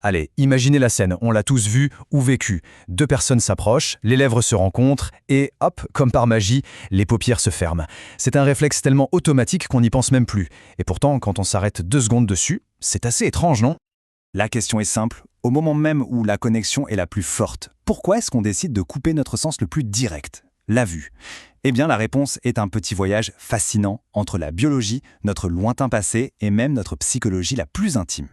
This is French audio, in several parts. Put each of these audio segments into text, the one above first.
Allez, imaginez la scène, on l'a tous vu ou vécu. Deux personnes s'approchent, les lèvres se rencontrent et hop, comme par magie, les paupières se ferment. C'est un réflexe tellement automatique qu'on n'y pense même plus. Et pourtant, quand on s'arrête 2 secondes dessus, c'est assez étrange, non? La question est simple. Au moment même où la connexion est la plus forte, pourquoi est-ce qu'on décide de couper notre sens le plus direct, la vue? Eh bien, la réponse est un petit voyage fascinant entre la biologie, notre lointain passé et même notre psychologie la plus intime.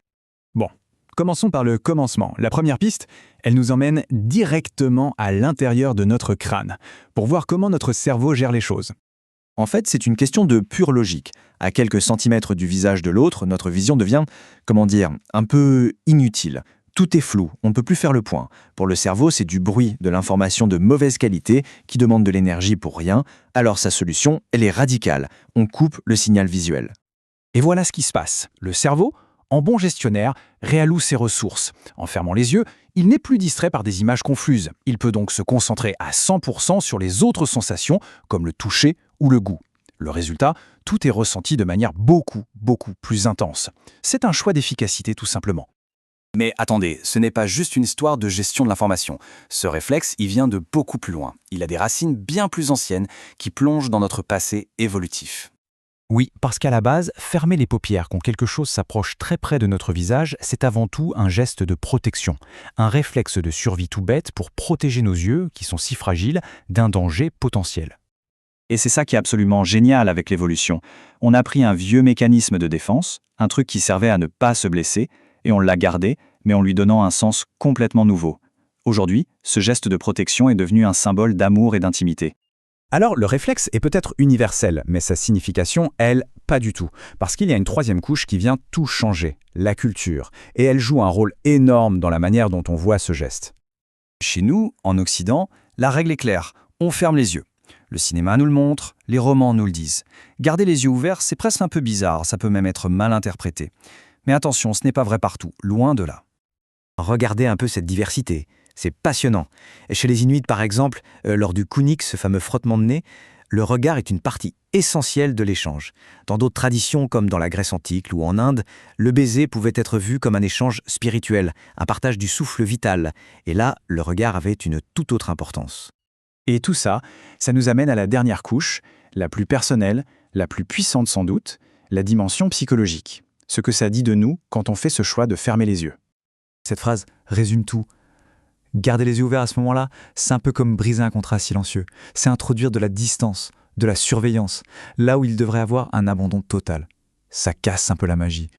Bon, commençons par le commencement. La première piste, elle nous emmène directement à l'intérieur de notre crâne, pour voir comment notre cerveau gère les choses. En fait, c'est une question de pure logique. À quelques centimètres du visage de l'autre, notre vision devient, un peu inutile. Tout est flou, on ne peut plus faire le point. Pour le cerveau, c'est du bruit, de l'information de mauvaise qualité qui demande de l'énergie pour rien, alors sa solution, elle est radicale. On coupe le signal visuel. Et voilà ce qui se passe. Le cerveau, en bon gestionnaire, réalloue ses ressources. En fermant les yeux, il n'est plus distrait par des images confuses. Il peut donc se concentrer à 100% sur les autres sensations, comme le toucher ou le goût. Le résultat, tout est ressenti de manière beaucoup plus intense. C'est un choix d'efficacité tout simplement. Mais attendez, ce n'est pas juste une histoire de gestion de l'information. Ce réflexe, il vient de beaucoup plus loin. Il a des racines bien plus anciennes qui plongent dans notre passé évolutif. Oui, parce qu'à la base, fermer les paupières quand quelque chose s'approche très près de notre visage, c'est avant tout un geste de protection, un réflexe de survie tout bête pour protéger nos yeux, qui sont si fragiles, d'un danger potentiel. Et c'est ça qui est absolument génial avec l'évolution. On a pris un vieux mécanisme de défense, un truc qui servait à ne pas se blesser, et on l'a gardé, mais en lui donnant un sens complètement nouveau. Aujourd'hui, ce geste de protection est devenu un symbole d'amour et d'intimité. Alors, le réflexe est peut-être universel, mais sa signification, elle, pas du tout. Parce qu'il y a une troisième couche qui vient tout changer, la culture. Et elle joue un rôle énorme dans la manière dont on voit ce geste. Chez nous, en Occident, la règle est claire, on ferme les yeux. Le cinéma nous le montre, les romans nous le disent. Garder les yeux ouverts, c'est presque un peu bizarre, ça peut même être mal interprété. Mais attention, ce n'est pas vrai partout, loin de là. Regardez un peu cette diversité, c'est passionnant. Et chez les Inuits, par exemple, lors du kunik, ce fameux frottement de nez, le regard est une partie essentielle de l'échange. Dans d'autres traditions, comme dans la Grèce antique ou en Inde, le baiser pouvait être vu comme un échange spirituel, un partage du souffle vital. Et là, le regard avait une toute autre importance. Et tout ça, ça nous amène à la dernière couche, la plus personnelle, la plus puissante sans doute, la dimension psychologique. Ce que ça dit de nous quand on fait ce choix de fermer les yeux. Cette phrase résume tout. Garder les yeux ouverts à ce moment-là, c'est un peu comme briser un contrat silencieux. C'est introduire de la distance, de la surveillance, là où il devrait avoir un abandon total. Ça casse un peu la magie.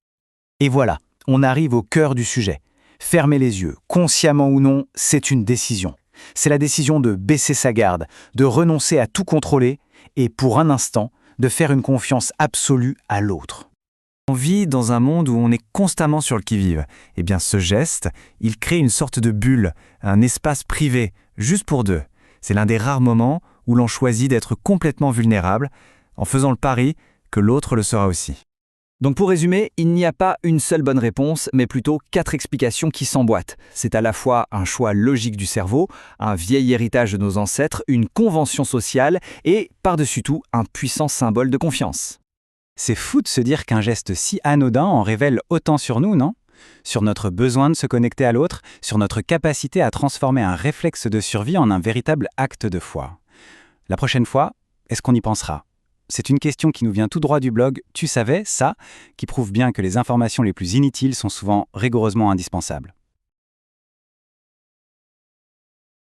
Et voilà, on arrive au cœur du sujet. Fermer les yeux, consciemment ou non, c'est une décision. C'est la décision de baisser sa garde, de renoncer à tout contrôler et, pour un instant, de faire une confiance absolue à l'autre. On vit dans un monde où on est constamment sur le qui-vive. Eh bien, ce geste, il crée une sorte de bulle, un espace privé, juste pour deux. C'est l'un des rares moments où l'on choisit d'être complètement vulnérable, en faisant le pari que l'autre le sera aussi. Donc pour résumer, il n'y a pas une seule bonne réponse, mais plutôt 4 explications qui s'emboîtent. C'est à la fois un choix logique du cerveau, un vieil héritage de nos ancêtres, une convention sociale et, par-dessus tout, un puissant symbole de confiance. C'est fou de se dire qu'un geste si anodin en révèle autant sur nous, non? Sur notre besoin de se connecter à l'autre, sur notre capacité à transformer un réflexe de survie en un véritable acte de foi. La prochaine fois, est-ce qu'on y pensera? C'est une question qui nous vient tout droit du blog « Tu savais, ça ?», qui prouve bien que les informations les plus inutiles sont souvent rigoureusement indispensables.